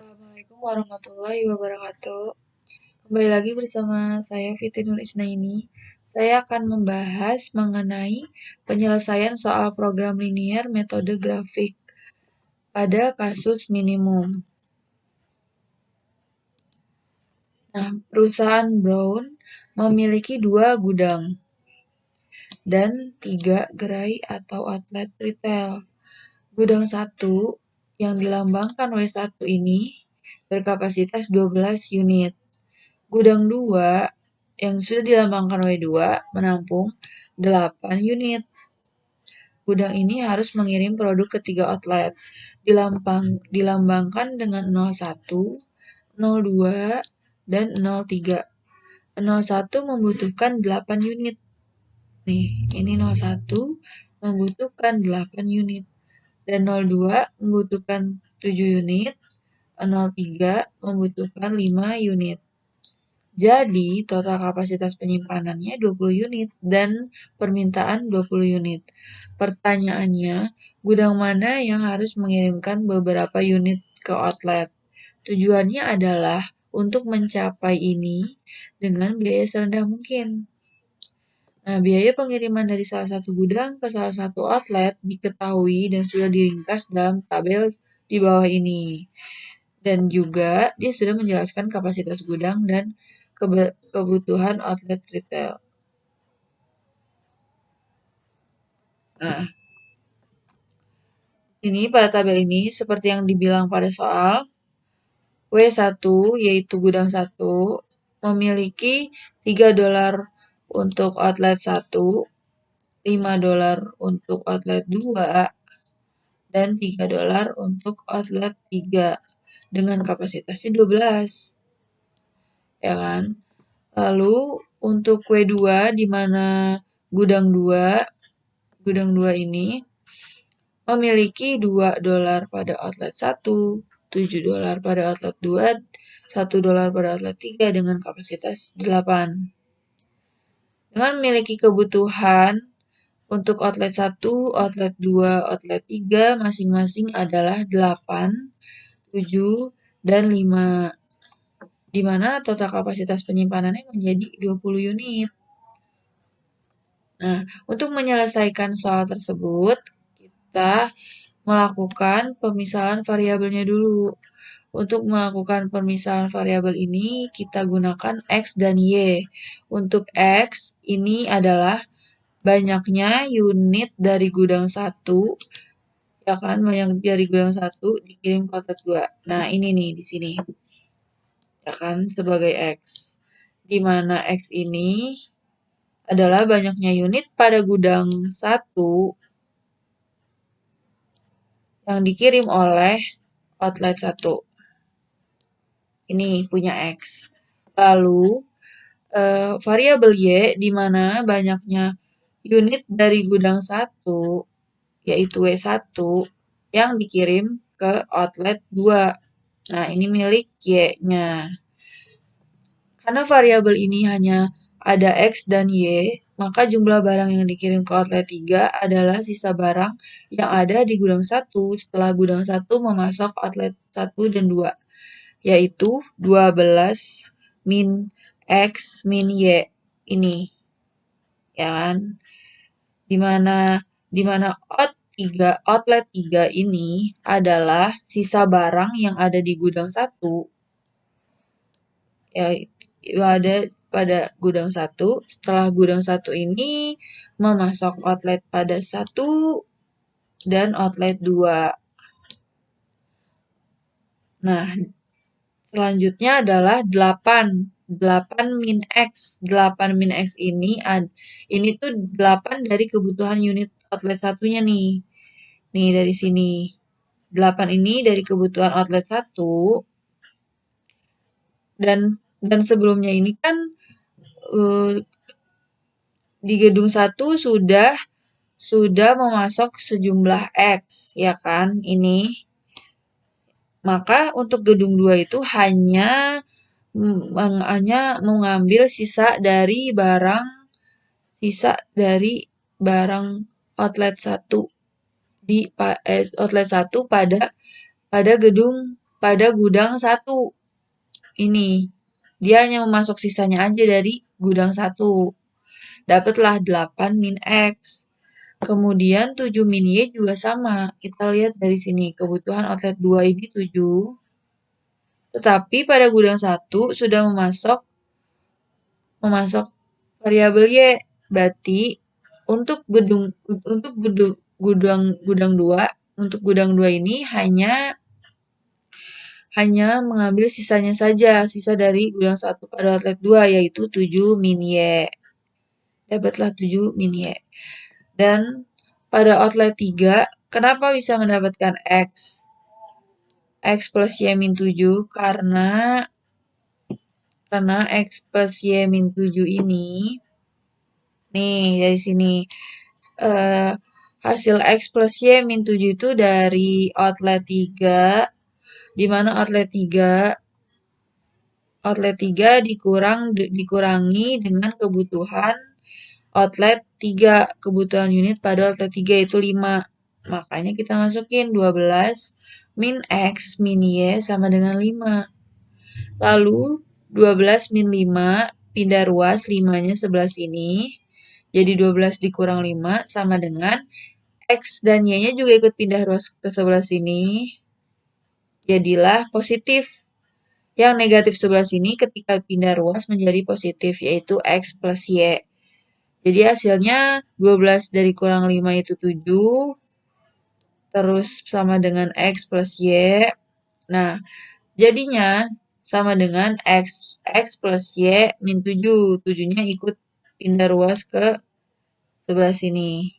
Assalamualaikum warahmatullahi wabarakatuh. Kembali lagi bersama saya Fitri Nur Isnaini. Saya akan membahas mengenai penyelesaian soal program linier metode grafik pada kasus minimum. Nah, perusahaan Brown memiliki 2 gudang dan 3 gerai atau outlet retail. Gudang 1 yang dilambangkan W1 ini berkapasitas 12 unit. Gudang 2 yang sudah dilambangkan W2 menampung 8 unit. Gudang ini harus mengirim produk ke 3 outlet, dilambangkan dengan 01, 02, dan 03. 01 membutuhkan 8 unit. Nih, ini 01 membutuhkan 8 unit. Dan 02 membutuhkan 7 unit, 03 membutuhkan 5 unit. Jadi, total kapasitas penyimpanannya 20 unit dan permintaan 20 unit. Pertanyaannya, gudang mana yang harus mengirimkan beberapa unit ke outlet? Tujuannya adalah untuk mencapai ini dengan biaya serendah mungkin. Nah, biaya pengiriman dari salah satu gudang ke salah satu outlet diketahui dan sudah diringkas dalam tabel di bawah ini. Dan juga dia sudah menjelaskan kapasitas gudang dan kebutuhan outlet retail. Nah, ini pada tabel ini seperti yang dibilang pada soal, W1 yaitu gudang 1 memiliki $3 untuk outlet 1, $5 untuk outlet 2, dan $3 untuk outlet 3 dengan kapasitasnya 12. Ya kan? Lalu untuk W2 di mana gudang 2 ini memiliki $2 pada outlet 1, $7 pada outlet 2, $1 pada outlet 3 dengan kapasitas 8. Dengan memiliki kebutuhan untuk outlet 1, outlet 2, outlet 3 masing-masing adalah 8, 7, dan 5. Di mana total kapasitas penyimpanannya menjadi 20 unit. Nah, untuk menyelesaikan soal tersebut, kita melakukan pemisahan variabelnya dulu. Untuk melakukan pemisahan variabel ini, kita gunakan X dan Y. Untuk X, ini adalah banyaknya unit dari gudang 1, ya kan, banyak dari gudang 1 dikirim ke outlet 2. Nah, ini nih di sini. Ya kan, sebagai X. Di mana X ini adalah banyaknya unit pada gudang 1 yang dikirim oleh outlet 1. Ini punya X. Lalu, variabel Y di mana banyaknya unit dari gudang 1, yaitu W1, yang dikirim ke outlet 2. Nah, ini milik Y-nya. Karena variabel ini hanya ada X dan Y, maka jumlah barang yang dikirim ke outlet 3 adalah sisa barang yang ada di gudang 1 setelah gudang 1 memasok outlet 1 dan 2, yaitu 12 min X min Y ini. Ya kan? Dimana outlet 3 ini adalah sisa barang yang ada di gudang 1, ya, yang ada pada gudang 1 setelah gudang 1 ini memasok outlet pada 1 dan outlet 2. Nah, selanjutnya adalah 8 min X. 8 min X ini tuh 8 dari kebutuhan unit outlet satunya nih. Nih dari sini. 8 ini dari kebutuhan outlet 1. Dan sebelumnya ini kan di gedung 1 sudah memasok sejumlah X, ya kan? Ini. Maka untuk gedung 2 itu hanya mengambil sisa dari barang outlet 1 pada pada gudang 1. Ini. Dia hanya memasok sisanya aja dari gudang 1. Dapatlah 8 min X. Kemudian 7 min Y juga sama. Kita lihat dari sini. Kebutuhan outlet 2 ini 7. Tetapi pada gudang 1 sudah memasok variabel Y. Berarti untuk gudang 2, untuk gudang 2 ini hanya mengambil sisanya saja, sisa dari gudang 1 pada outlet 2, yaitu 7 min Y. Dapatlah 7 min Y. Dan pada outlet 3, kenapa bisa mendapatkan X? X plus Y min 7, karena X plus Y min 7 ini, nih dari sini, hasil X plus Y min 7 itu dari outlet 3, di mana outlet 3 dikurangi dengan kebutuhan outlet 3. Kebutuhan unit pada outlet 3 itu 5. Makanya kita masukin 12 min X min Y sama dengan 5. Lalu 12 min 5 pindah ruas 5-nya sebelah sini. Jadi 12 dikurang 5 sama dengan X dan Y-nya juga ikut pindah ruas ke sebelah sini. Jadilah positif. Yang negatif sebelah sini ketika pindah ruas menjadi positif, yaitu X plus Y. Jadi hasilnya 12 dari kurang 5 itu 7. Terus sama dengan X plus Y. Nah, jadinya sama dengan X plus Y min 7. 7-nya ikut pindah ruas ke sebelah sini.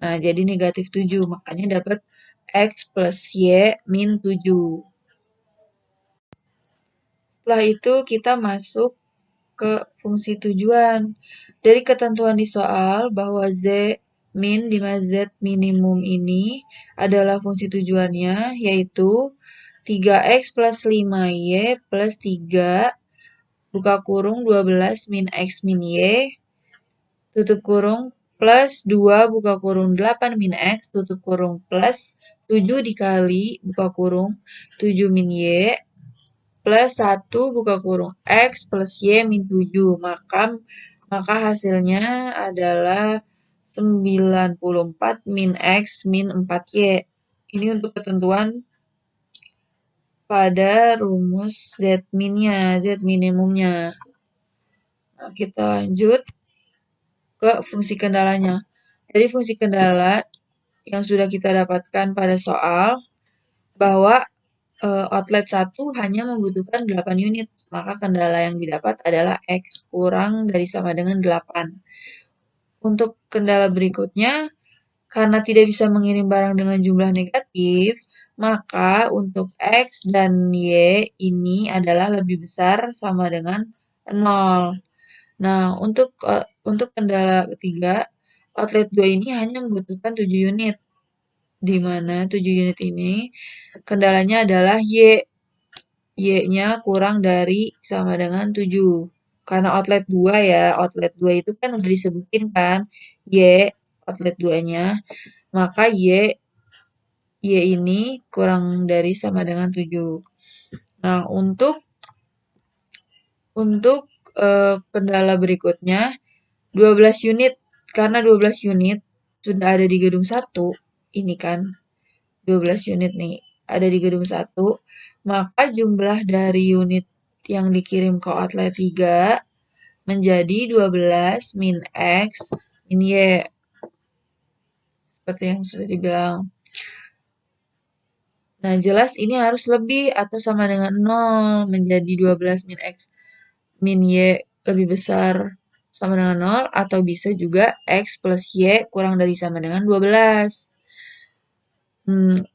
Nah, jadi negatif 7. Makanya dapat X plus Y min 7. Setelah itu kita masuk ke fungsi tujuan. Dari ketentuan di soal bahwa Z min di mana Z minimum ini adalah fungsi tujuannya, yaitu 3X plus 5Y plus 3 buka kurung 12 min X min Y tutup kurung plus 2 buka kurung 8 min X tutup kurung plus 7 dikali buka kurung 7 min Y plus 1 buka kurung X plus Y min 7. Maka hasilnya adalah 94 min X min 4Y. Ini untuk ketentuan pada rumus Z minnya, Z minimumnya. Nah, kita lanjut ke fungsi kendalanya. Dari fungsi kendala yang sudah kita dapatkan pada soal, bahwa outlet 1 hanya membutuhkan 8 unit, maka kendala yang didapat adalah X kurang dari sama dengan 8. Untuk kendala berikutnya, karena tidak bisa mengirim barang dengan jumlah negatif, maka untuk X dan Y ini adalah lebih besar sama dengan 0. Nah, untuk kendala ketiga, outlet 2 ini hanya membutuhkan 7 unit, di mana 7 unit ini kendalanya adalah Y-nya kurang dari sama dengan 7. Karena outlet 2 ya, outlet 2 itu kan udah disebutin kan, Y, outlet 2-nya, maka Y ini kurang dari sama dengan 7. Nah, untuk kendala berikutnya, 12 unit. Karena 12 unit sudah ada di gedung 1, ini kan 12 unit nih, ada di gedung 1, maka jumlah dari unit yang dikirim ke outlet 3 menjadi 12 min X min Y. Seperti yang sudah dibilang. Nah, jelas ini harus lebih atau sama dengan 0, menjadi 12 min X min Y lebih besar sama dengan 0, atau bisa juga X plus Y kurang dari sama dengan 12.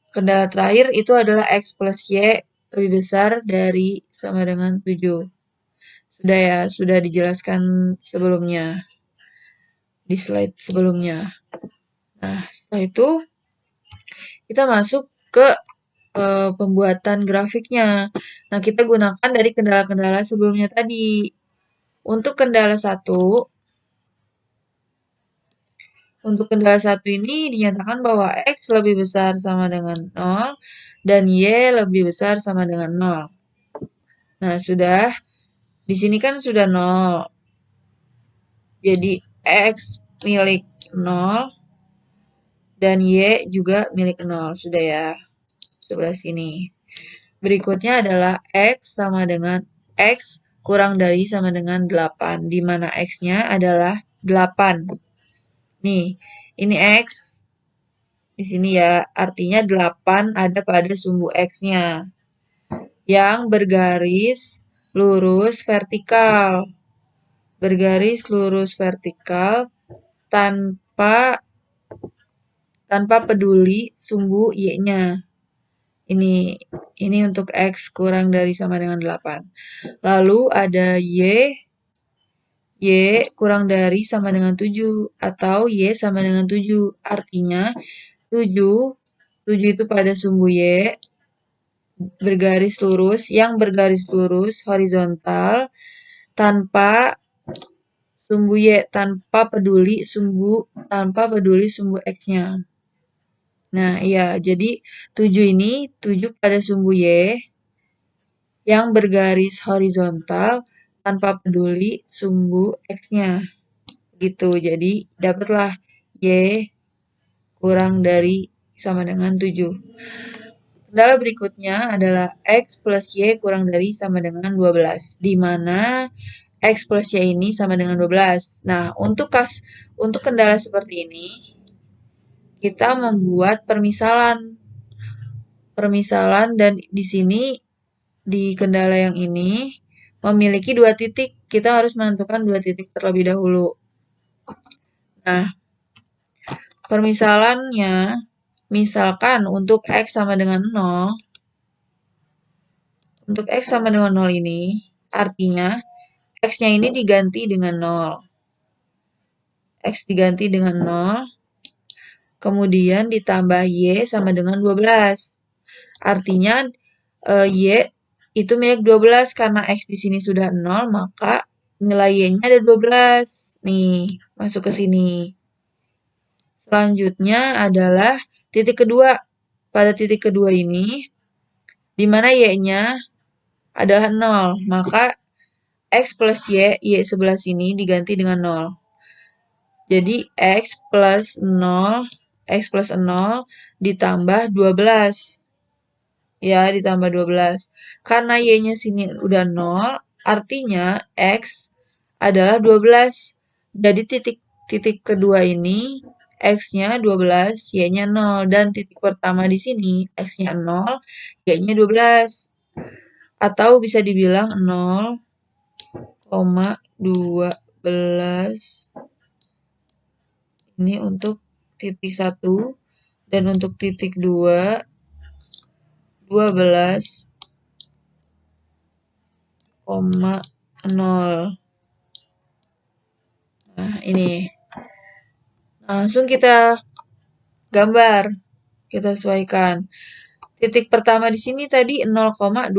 Kendala terakhir itu adalah X plus Y lebih besar dari sama dengan 7. Sudah ya, sudah dijelaskan sebelumnya, di slide sebelumnya. Nah, setelah itu kita masuk ke pembuatan grafiknya. Nah, kita gunakan dari kendala-kendala sebelumnya tadi. Untuk kendala 1, ini dinyatakan bahwa X lebih besar sama dengan 0 dan Y lebih besar sama dengan 0. Nah, sudah. Di sini kan sudah 0. Jadi X milik 0 dan Y juga milik 0. Sudah ya. Sebelah sini. Berikutnya adalah X sama dengan X kurang dari sama dengan 8. Di mana X-nya adalah 8. Nih, ini X. Di sini ya, artinya 8 ada pada sumbu X-nya. Yang bergaris lurus vertikal. Bergaris lurus vertikal tanpa peduli sumbu Y-nya. Ini untuk X kurang dari sama dengan 8. Lalu ada Y kurang dari sama dengan 7 atau Y sama dengan 7. Artinya 7 itu pada sumbu Y bergaris lurus, yang bergaris lurus horizontal tanpa sumbu Y, tanpa peduli sumbu X-nya. Nah, iya, jadi 7 ini 7 pada sumbu Y yang bergaris horizontal tanpa peduli sumbu X-nya. Gitu, jadi dapatlah Y kurang dari sama dengan 7. Kendala berikutnya adalah X plus Y kurang dari sama dengan 12, di mana X plus Y ini sama dengan 12. Nah, untuk kendala seperti ini, kita membuat permisalan. Dan di sini, di kendala yang ini, memiliki 2 titik. Kita harus menentukan 2 titik terlebih dahulu. Nah, permisalannya, misalkan untuk X sama dengan 0, untuk X sama dengan 0 ini, artinya X-nya ini diganti dengan 0. X diganti dengan 0, kemudian ditambah Y sama dengan 12. Artinya, Y itu milik 12, karena X di sini sudah 0, maka nilai Y-nya ada 12. Nih, masuk ke sini. Selanjutnya adalah titik kedua. Pada titik kedua ini, di mana Y-nya adalah 0, maka X plus Y sebelah sini diganti dengan 0. Jadi X plus 0 ditambah 12. Ya, ditambah 12. Karena Y-nya sini udah 0, artinya X adalah 12. Jadi titik kedua ini X-nya 12, Y-nya 0. Dan titik pertama di sini X-nya 0, Y-nya 12. Atau bisa dibilang 0,12. Ini untuk titik 1. Dan untuk titik 2, 12,0. Nah, ini. Langsung kita gambar. Kita sesuaikan. Titik pertama di sini tadi 0,12.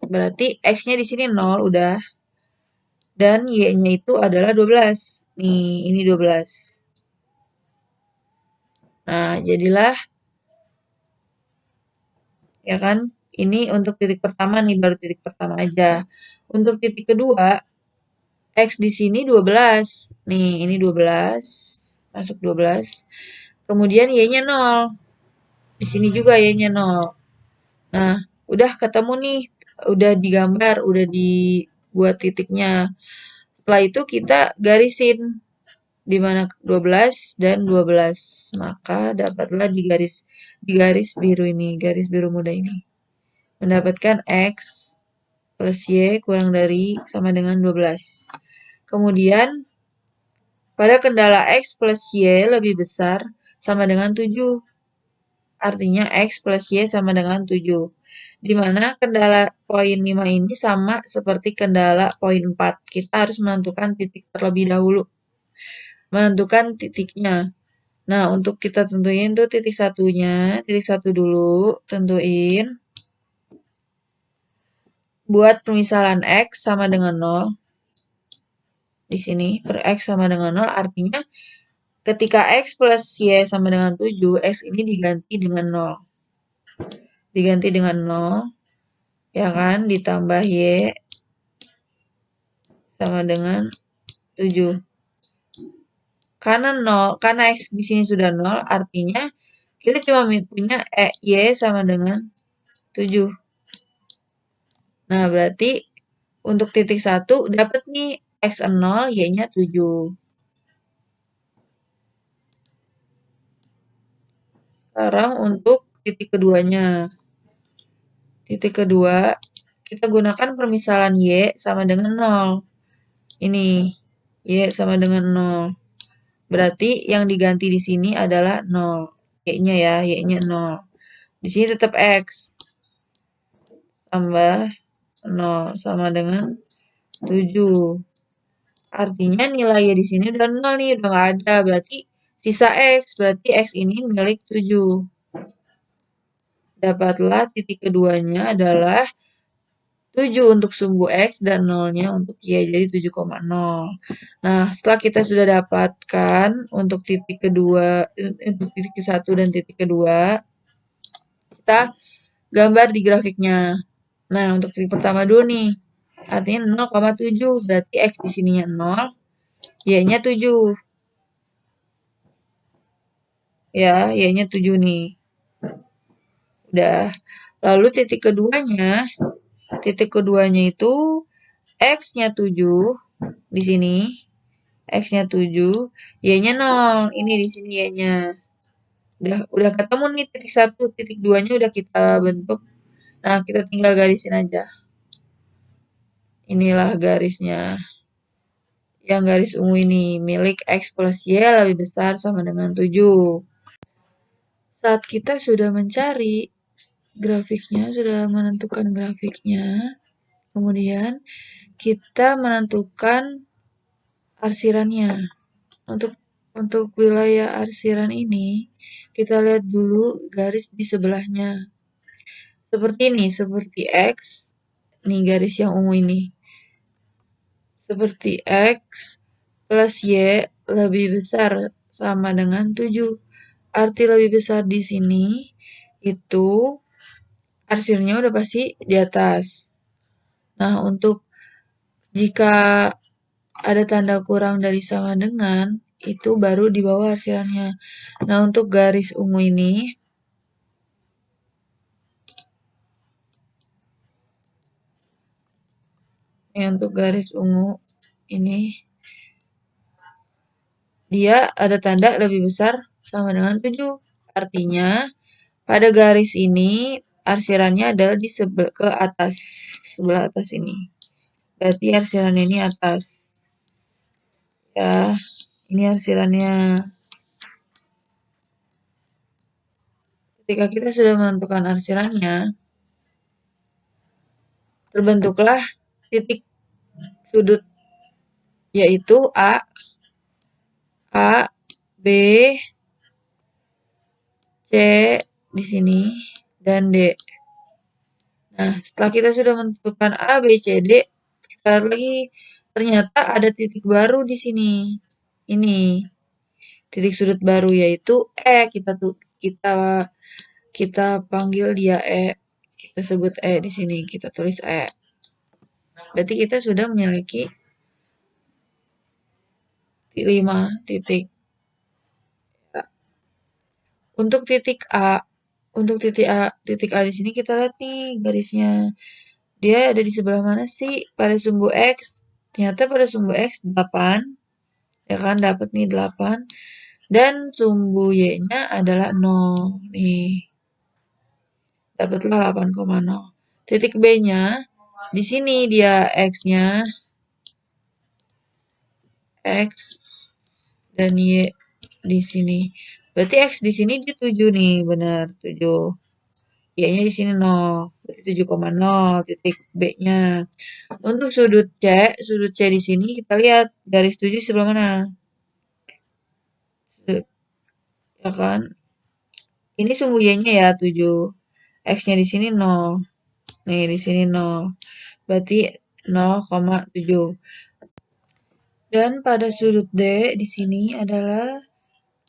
Berarti X-nya di sini 0 udah. Dan Y-nya itu adalah 12. Nih, ini 12. Nah, jadilah, ya kan? Ini untuk titik pertama nih, baru titik pertama aja. Untuk titik kedua, X di sini 12. Nih, ini 12. Masuk 12. Kemudian Y-nya 0. Di sini juga Y-nya 0. Nah, udah ketemu nih. Udah digambar, udah dibuat titiknya. Setelah itu kita garisin. Di mana 12 dan 12. Maka dapatlah di garis biru ini, garis biru muda ini. Mendapatkan X plus Y kurang dari sama dengan 12. Kemudian, pada kendala X plus Y lebih besar sama dengan 7. Artinya X plus Y sama dengan 7. Di mana kendala poin 5 ini sama seperti kendala poin 4. Kita harus menentukan titik terlebih dahulu. Menentukan titiknya. Nah, untuk kita tentuin tuh titik satunya, titik 1 dulu, tentuin. Buat permisalan X sama dengan 0. Di sini, per X sama dengan 0, artinya ketika X plus Y sama dengan 7, X ini diganti dengan 0. diganti dengan 0, ya kan, ditambah Y sama dengan 7. Karena X di sini sudah 0, artinya kita cuma punya Y sama dengan 7. Nah, berarti untuk titik 1 dapat nih X 0, Y-nya 7. Sekarang untuk titik keduanya. Titik kedua, kita gunakan permisalan Y sama dengan 0. Ini, Y sama dengan 0. Berarti yang diganti di sini adalah 0. Y-nya ya, Y-nya 0. Di sini tetap X. Tambah 0 sama dengan 7. Artinya nilai Y di sini udah 0 nih, udah nggak ada. Berarti sisa X. Berarti X ini milik 7. Dapatlah titik keduanya adalah 7 untuk sumbu X dan 0-nya untuk Y, jadi 7,0. Nah, setelah kita sudah dapatkan untuk titik kedua, untuk titik ke-1 dan titik kedua, kita gambar di grafiknya. Nah, untuk titik pertama dulu nih, artinya 0,7, berarti X di sininya 0, Y-nya 7. Ya, Y-nya 7 nih. Udah. Lalu titik keduanya itu X-nya 7 di sini. X-nya 7, Y-nya 0. Ini di sini Y-nya. Udah ketemu nih titik 1, titik 2-nya udah kita bentuk. Nah, kita tinggal garisin aja. Inilah garisnya. Yang garis ungu ini milik X plus Y lebih besar sama dengan 7. Saat kita sudah mencari grafiknya, sudah menentukan grafiknya, kemudian kita menentukan arsirannya. Untuk wilayah arsiran ini, kita lihat dulu garis di sebelahnya. Seperti ini, seperti X. Nih garis yang ungu ini. Seperti X plus Y lebih besar sama dengan 7. Arti lebih besar di sini itu arsirnya udah pasti di atas. Nah, untuk jika ada tanda kurang dari sama dengan, itu baru di bawah arsirannya. Nah, untuk garis ungu ini, untuk garis ungu ini, dia ada tanda lebih besar sama dengan 7. Artinya, pada garis ini, arsirannya adalah di sebelah atas ini. Berarti arsiran ini atas. Ya, ini arsirannya. Ketika kita sudah menentukan arsirannya, terbentuklah titik sudut, yaitu A, B, C di sini, dan D. Nah, setelah kita sudah menentukan A, B, C, D, kita lihat lagi, ternyata ada titik baru di sini. Ini titik sudut baru yaitu E. Kita panggil dia E. Kita sebut E di sini. Kita tulis E. Berarti kita sudah memiliki 5 titik. Untuk titik A, titik A di sini kita lihat nih garisnya. Dia ada di sebelah mana sih? Pada sumbu X. Ternyata pada sumbu X 8. Ya kan, dapat nih 8. Dan sumbu Y-nya adalah 0. Nih. Dapatlah 8,0. Titik B-nya, di sini dia X-nya. X dan Y di sini. Berarti X di sini di 7 nih, benar, 7. Y-nya di sini 0. Berarti 7,0 titik B-nya. Untuk sudut C di sini kita lihat garis 7 sebelah mana? Ya kan? Ini sumbu Y-nya ya 7. X-nya di sini 0. Nih, di sini 0. Berarti 0,7. Dan pada sudut D di sini adalah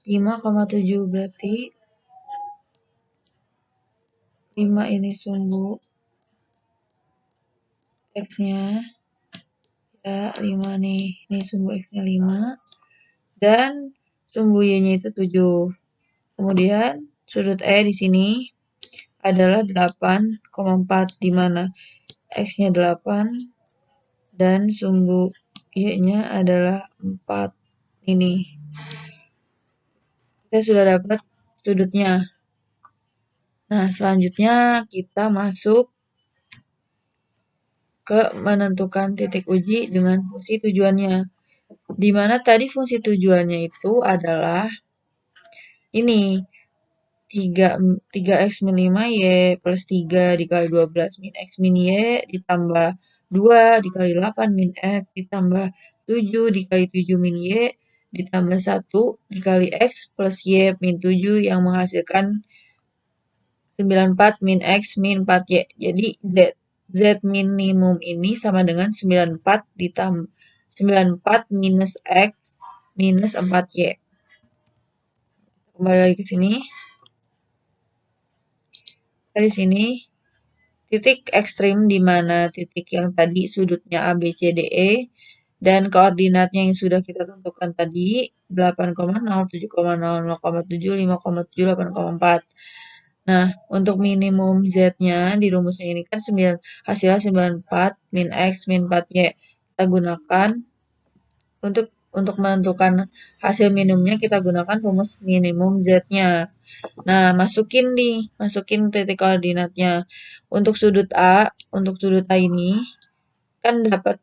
5,7. Berarti 5 ini sumbu X-nya, ya 5 nih, ini sumbu X-nya 5, dan sumbu Y-nya itu 7. Kemudian sudut E di sini adalah 8,4, di mana X-nya 8 dan sumbu Y-nya adalah 4. Ini. Kita sudah dapat sudutnya. Nah, selanjutnya kita masuk ke menentukan titik uji dengan fungsi tujuannya. Di mana tadi fungsi tujuannya itu adalah ini 3x min 5y plus 3 dikali 12 min x min y ditambah 2 dikali 8 min x ditambah 7 dikali 7 min y ditambah 1 dikali x plus y min 7 yang menghasilkan 94 min x min 4y. Jadi Z minimum ini sama dengan 94 ditambah 94 minus x minus 4y. Kembali lagi ke sini. Di sini titik ekstrim di mana titik yang tadi sudutnya A, B, C, D, E dan koordinatnya yang sudah kita tentukan tadi 8,0, 7,0, 0,7, 5,7, 8,4. Nah, untuk minimum Z-nya di rumusnya ini kan hasilnya 94 min X min 4Y. Kita gunakan untuk menentukan hasil minimumnya kita gunakan rumus minimum Z-nya. Nah, masukin titik koordinatnya. Untuk sudut A ini kan dapat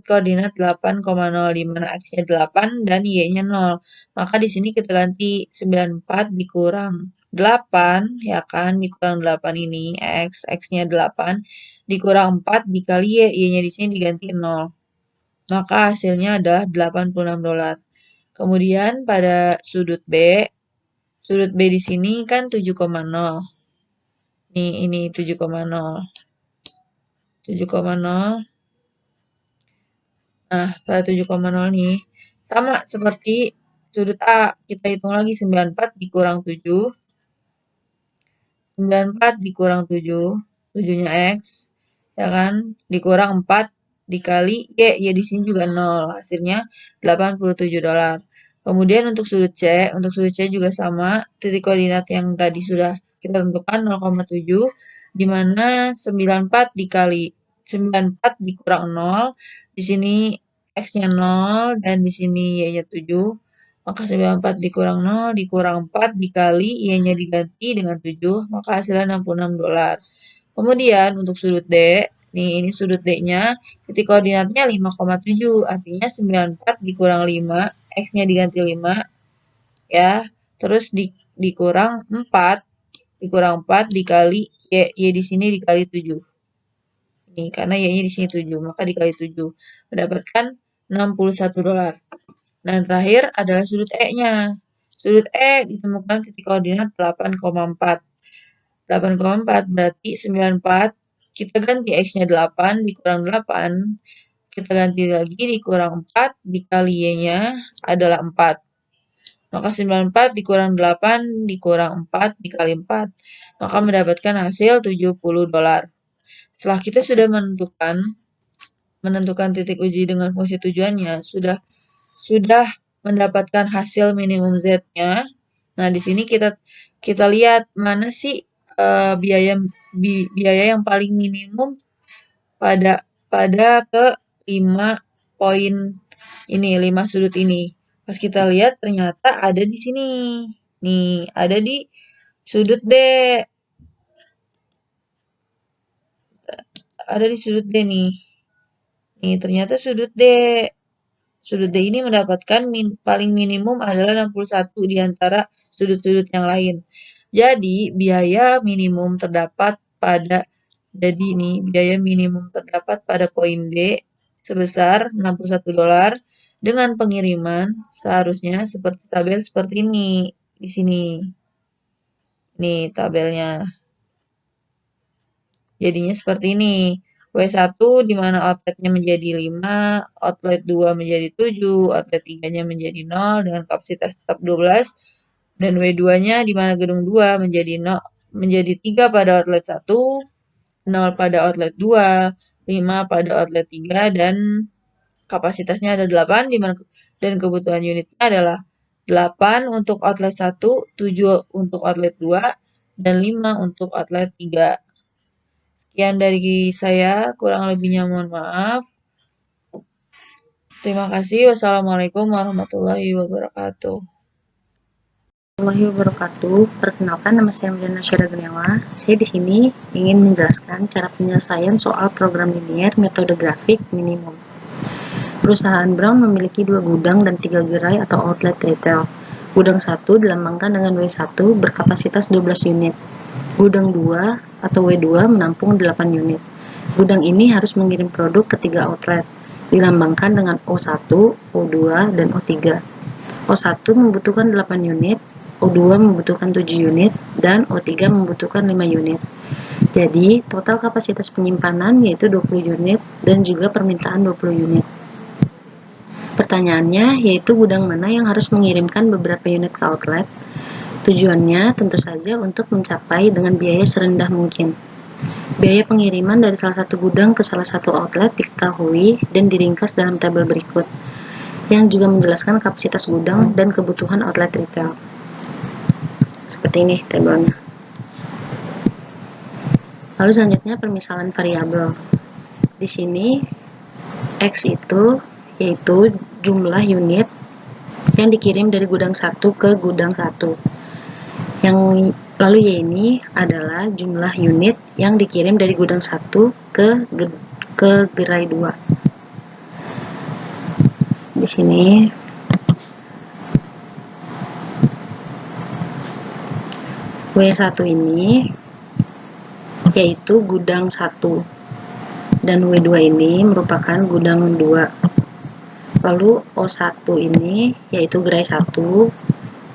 koordinat 8,0, di mana X-nya 8 dan Y-nya 0. Maka di sini kita ganti 94 dikurang 8, ya kan? Dikurang 8 ini X-nya 8 dikurang 4 dikali Y, Y-nya di sini diganti 0. Maka hasilnya adalah $86. Kemudian pada sudut B di sini kan 7,0. Nih, ini 7,0. 7,0. Nah, pada 7,0 nih, sama seperti sudut A. Kita hitung lagi 94 dikurang 7. 94 dikurang 7. 7-nya X. Ya kan? Dikurang 4 dikali Y. Y di sini juga 0. Hasilnya $87. Kemudian untuk sudut C juga sama. Titik koordinat yang tadi sudah kita tentukan 0,7. Di mana 94 dikurang 0. Di sini X-nya 0 dan di sini Y-nya 7. Maka 94 dikurang 0 dikurang 4 dikali Y-nya diganti dengan 7. Maka hasilnya $66. Kemudian untuk sudut D, nih ini sudut D-nya, titik koordinatnya 5,7. Artinya 94 dikurang 5, X-nya diganti 5, ya. Terus dikurang 4 dikali Y di sini dikali 7. Nih, karena Y-nya di sini 7, maka dikali 7. Mendapatkan $61. Nah, yang terakhir adalah sudut E-nya. Sudut E ditemukan titik koordinat 8,4. 8,4 berarti 94. Kita ganti X-nya 8 dikurang 8. Kita ganti lagi dikurang 4 dikali Y-nya adalah 4. Maka 94 dikurang 8 dikurang 4 dikali 4. Maka mendapatkan hasil $70. Setelah kita sudah menentukan titik uji dengan fungsi tujuannya, sudah mendapatkan hasil minimum Z-nya. Nah, di sini kita lihat mana sih biaya yang paling minimum pada ke 5 poin ini, 5 sudut ini. Pas kita lihat ternyata ada di sini. Nih, ada di sudut D. Ada di sudut D nih. Nih, ternyata sudut D. Sudut D ini mendapatkan paling minimum adalah 61 di antara sudut-sudut yang lain. Jadi, biaya minimum terdapat pada poin D sebesar $61 dengan pengiriman seharusnya seperti tabel seperti ini di sini. Nih tabelnya. Jadinya seperti ini. W1 di mana outletnya menjadi 5, outlet 2 menjadi 7, outlet 3-nya menjadi 0 dengan kapasitas tetap 12, dan W2-nya di mana gedung 2 menjadi menjadi 3 pada outlet 1, 0 pada outlet 2, 5 pada outlet 3, dan kapasitasnya ada 8, dan kebutuhan unitnya adalah 8 untuk outlet 1, 7 untuk outlet 2, dan 5 untuk outlet 3. Sekian dari saya, kurang lebihnya mohon maaf. Terima kasih. Wassalamualaikum warahmatullahi wabarakatuh. Warahmatullahi wabarakatuh. Perkenalkan, nama saya Meliana Syara Guniawa. Saya di sini ingin menjelaskan cara penyelesaian soal program linier metode grafik minimum. Perusahaan Brown memiliki 2 gudang dan 3 gerai atau outlet retail. Gudang 1 dilambangkan dengan W1 berkapasitas 12 unit. Gudang 2 atau W2 menampung 8 unit. Gudang ini harus mengirim produk ke 3 outlet, dilambangkan dengan O1, O2, dan O3. O1 membutuhkan 8 unit, O2 membutuhkan 7 unit, dan O3 membutuhkan 5 unit. Jadi, total kapasitas penyimpanan yaitu 20 unit dan juga permintaan 20 unit. Pertanyaannya yaitu gudang mana yang harus mengirimkan beberapa unit ke outlet? Tujuannya tentu saja untuk mencapai dengan biaya serendah mungkin. Biaya pengiriman dari salah satu gudang ke salah satu outlet diketahui dan diringkas dalam tabel berikut, yang juga menjelaskan kapasitas gudang dan kebutuhan outlet retail. Seperti ini tabelnya. Lalu selanjutnya permisalan variabel. Di sini X itu yaitu jumlah unit yang dikirim dari gudang 1 ke gudang 1. Yang lalu Y ini adalah jumlah unit yang dikirim dari gudang 1 ke gerai 2. Di sini W1 ini yaitu gudang 1 dan W2 ini merupakan gudang 2. Lalu O1 ini yaitu gerai 1,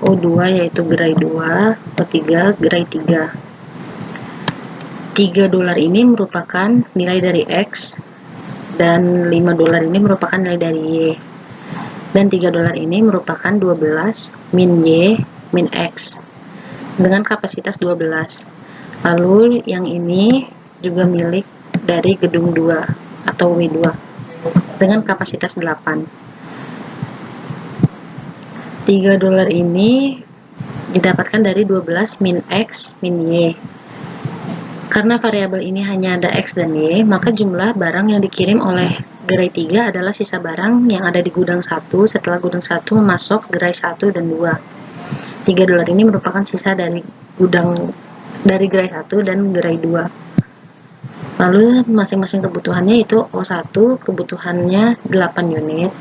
O2 yaitu gerai 2, O3 gerai 3. $3 ini merupakan nilai dari X dan $5 ini merupakan nilai dari Y. Dan $3 ini merupakan 12 min Y min X dengan kapasitas 12. Lalu yang ini juga milik dari gedung 2 atau W2 dengan kapasitas 8. $3 ini didapatkan dari 12 min X min Y. Karena variabel ini hanya ada X dan Y, maka jumlah barang yang dikirim oleh gerai 3 adalah sisa barang yang ada di gudang 1 setelah gudang 1 memasok gerai 1 dan 2. $3 ini merupakan sisa dari gerai 1 dan gerai 2. Lalu masing-masing kebutuhannya itu O1 kebutuhannya 8 unit,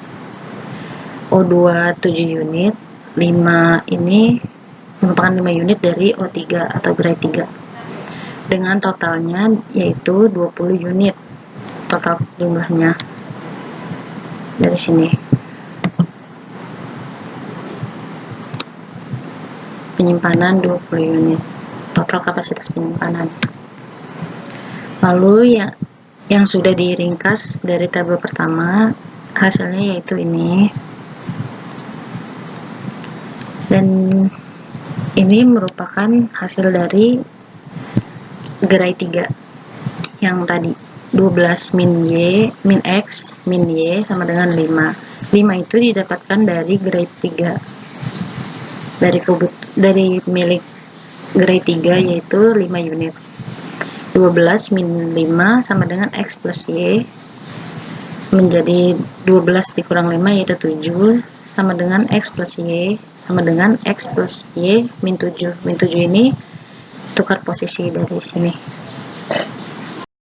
O2 7 unit, 5 ini merupakan 5 unit dari O3 atau gerai 3. Dengan totalnya yaitu 20 unit total jumlahnya. Dari sini penyimpanan 20 unit, total kapasitas penyimpanan. Lalu yang sudah diringkas dari tabel pertama hasilnya yaitu ini, dan ini merupakan hasil dari gerai 3 yang tadi 12 min Y min X min Y sama dengan 5 itu didapatkan dari gerai 3 dari milik gerai 3 yaitu 5 unit. 12 min 5 sama dengan X plus Y menjadi 12 dikurang 5 yaitu 7 sama dengan X plus Y sama dengan X plus Y min 7. Min 7 ini tukar posisi dari sini.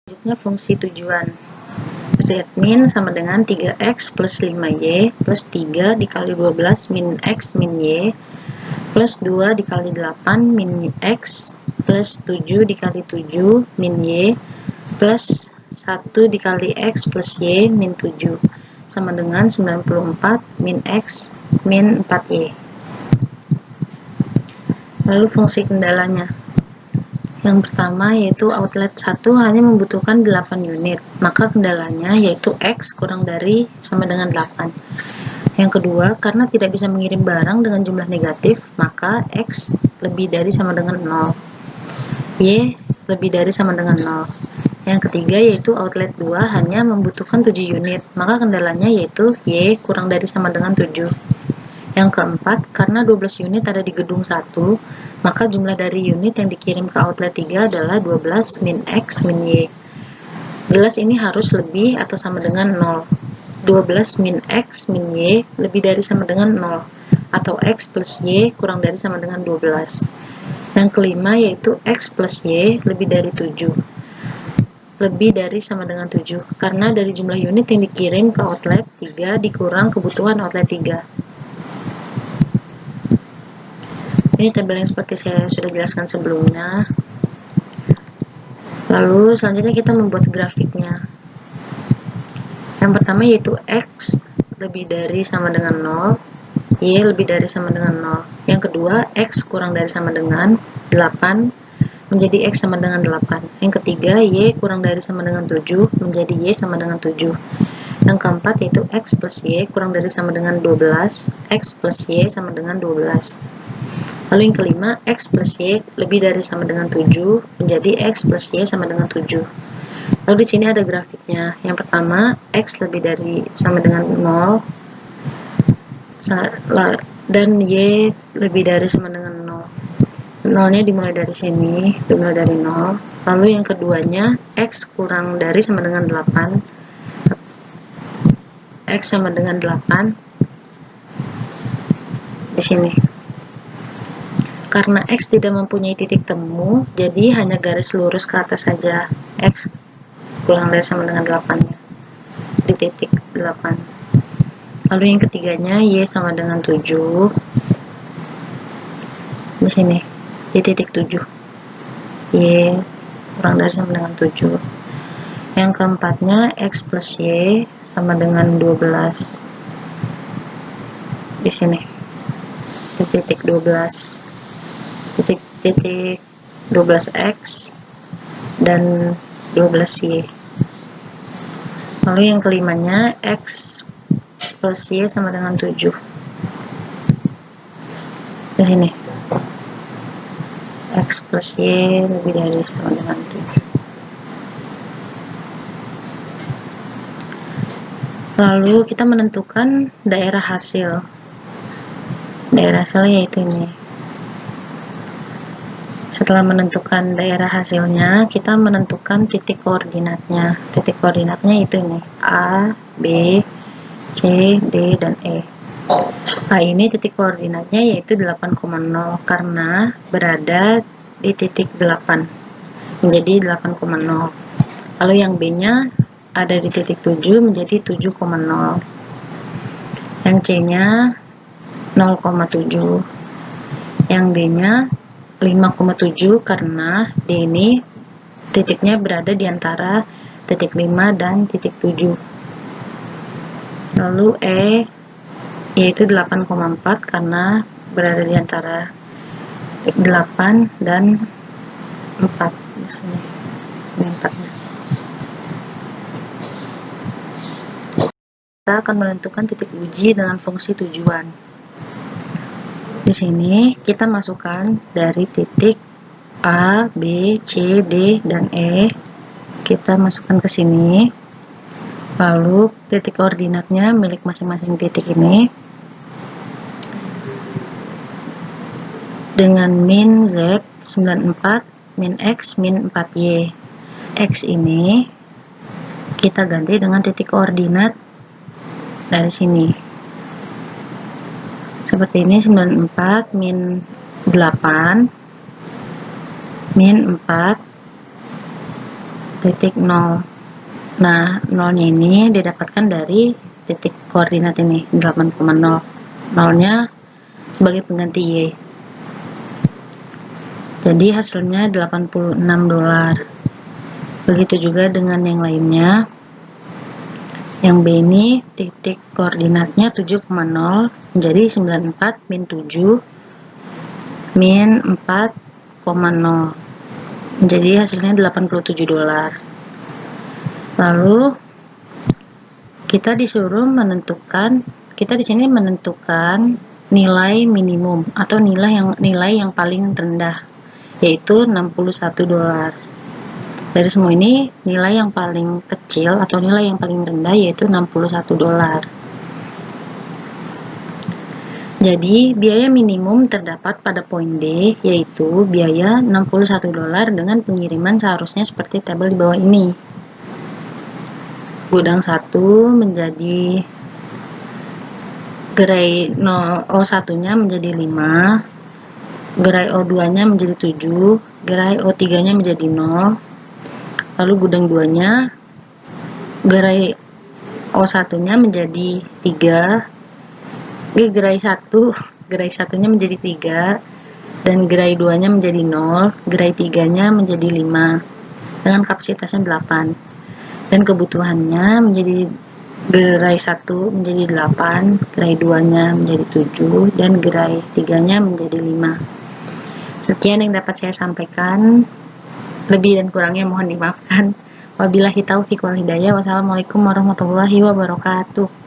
Selanjutnya fungsi tujuan. Z min sama dengan 3X plus 5Y plus 3 dikali 12 min X min Y plus 2 dikali 8 min X plus 7 dikali 7 min Y plus 1 dikali X plus Y min 7 sama dengan 94 min X min 4Y. Lalu fungsi kendalanya. Yang pertama yaitu outlet 1 hanya membutuhkan 8 unit, maka kendalanya yaitu X kurang dari sama dengan 8. Yang kedua, karena tidak bisa mengirim barang dengan jumlah negatif, maka X lebih dari sama dengan 0. Y lebih dari sama dengan 0. Yang ketiga yaitu outlet 2 hanya membutuhkan 7 unit, maka kendalanya yaitu Y kurang dari sama dengan 7. Yang keempat, karena 12 unit ada di gedung 1, maka jumlah dari unit yang dikirim ke outlet 3 adalah 12 min X min Y. Jelas ini harus lebih atau sama dengan 0. 12 min X min Y lebih dari sama dengan 0, atau X plus Y kurang dari sama dengan 12. Yang kelima yaitu X plus Y lebih dari 7. Lebih dari sama dengan 7, karena dari jumlah unit yang dikirim ke outlet 3 dikurang kebutuhan outlet 3. Ini tabel yang seperti saya sudah jelaskan sebelumnya. Lalu selanjutnya kita membuat grafiknya. Yang pertama yaitu X lebih dari sama dengan 0, Y lebih dari sama dengan 0. Yang kedua, X kurang dari sama dengan 8 menjadi X sama dengan 8. Yang ketiga, Y kurang dari sama dengan 7 menjadi Y sama dengan 7. Yang keempat yaitu X plus Y kurang dari sama dengan 12, X plus Y sama dengan 12. Lalu yang kelima, X plus Y lebih dari sama dengan 7 menjadi X plus Y sama dengan 7. Lalu di sini ada grafiknya. Yang pertama, X lebih dari sama dengan 0 dan Y lebih dari sama dengan 0. 0-nya dimulai dari sini, dimulai dari 0. Lalu yang keduanya, X kurang dari sama dengan 8. X sama dengan 8 di sini. Karena X tidak mempunyai titik temu, jadi hanya garis lurus ke atas saja. X kurang dari sama dengan 8-nya di titik 8. Lalu yang ketiganya, Y sama dengan 7 di sini, di titik 7. Y kurang dari sama dengan 7. Yang keempatnya, X plus Y sama dengan 12 di sini, di titik 12. Titik 12X dan 12Y. Lalu yang kelimanya, X plus Y sama dengan 7 di sini, X plus Y lebih dari sama dengan 7. Lalu kita menentukan daerah hasil. Daerah hasilnya yaitu ini. Setelah menentukan daerah hasilnya, kita menentukan titik koordinatnya. Titik koordinatnya itu ini, A, B, C, D, dan E. A ini titik koordinatnya yaitu 8,0 karena berada di titik 8, menjadi 8,0. Lalu yang B-nya ada di titik 7 menjadi 7,0. Yang C-nya 0,7. Yang D-nya 5,7 karena D ini titiknya berada di antara titik 5 dan titik 7. Lalu E yaitu 8,4 karena berada di antara 8 dan 4 di sini. Ini 4-nya. Kita akan menentukan titik uji dengan fungsi tujuan. Di sini kita masukkan dari titik A, B, C, D, dan E. Kita masukkan ke sini. Lalu titik koordinatnya milik masing-masing titik ini. Dengan min Z 94, min X, min 4Y. X ini kita ganti dengan titik koordinat dari sini. Seperti ini, 94 min 8 min 4 titik 0. Nah, 0-nya ini didapatkan dari titik koordinat ini, 8,0. 0-nya sebagai pengganti Y. Jadi hasilnya $86. Begitu juga dengan yang lainnya. Yang B ini titik koordinatnya 7,0 menjadi 94 min 7 min 4,0 menjadi hasilnya $87. Lalu kita disuruh menentukan, kita di sini menentukan nilai minimum atau nilai yang paling rendah, yaitu 61 dolar. Dari semua ini, nilai yang paling kecil atau nilai yang paling rendah yaitu 61 dolar. Jadi, biaya minimum terdapat pada poin D, yaitu biaya 61 dolar dengan pengiriman seharusnya seperti tabel di bawah ini. Gudang 1 menjadi gerai O1-nya menjadi 5, gerai O2-nya menjadi 7, gerai O3-nya menjadi 0, lalu gudang 2-nya gerai O1-nya menjadi 3, gerai 1-nya menjadi 3, dan gerai 2-nya menjadi 0, gerai 3-nya menjadi 5, dengan kapasitasnya 8. Dan kebutuhannya menjadi gerai 1 menjadi 8, gerai 2-nya menjadi 7, dan gerai 3-nya menjadi 5. Sekian yang dapat saya sampaikan. Lebih dan kurangnya mohon dimaafkan. Wabillahi taufiq wal hidayah. Wassalamualaikum warahmatullahi wabarakatuh.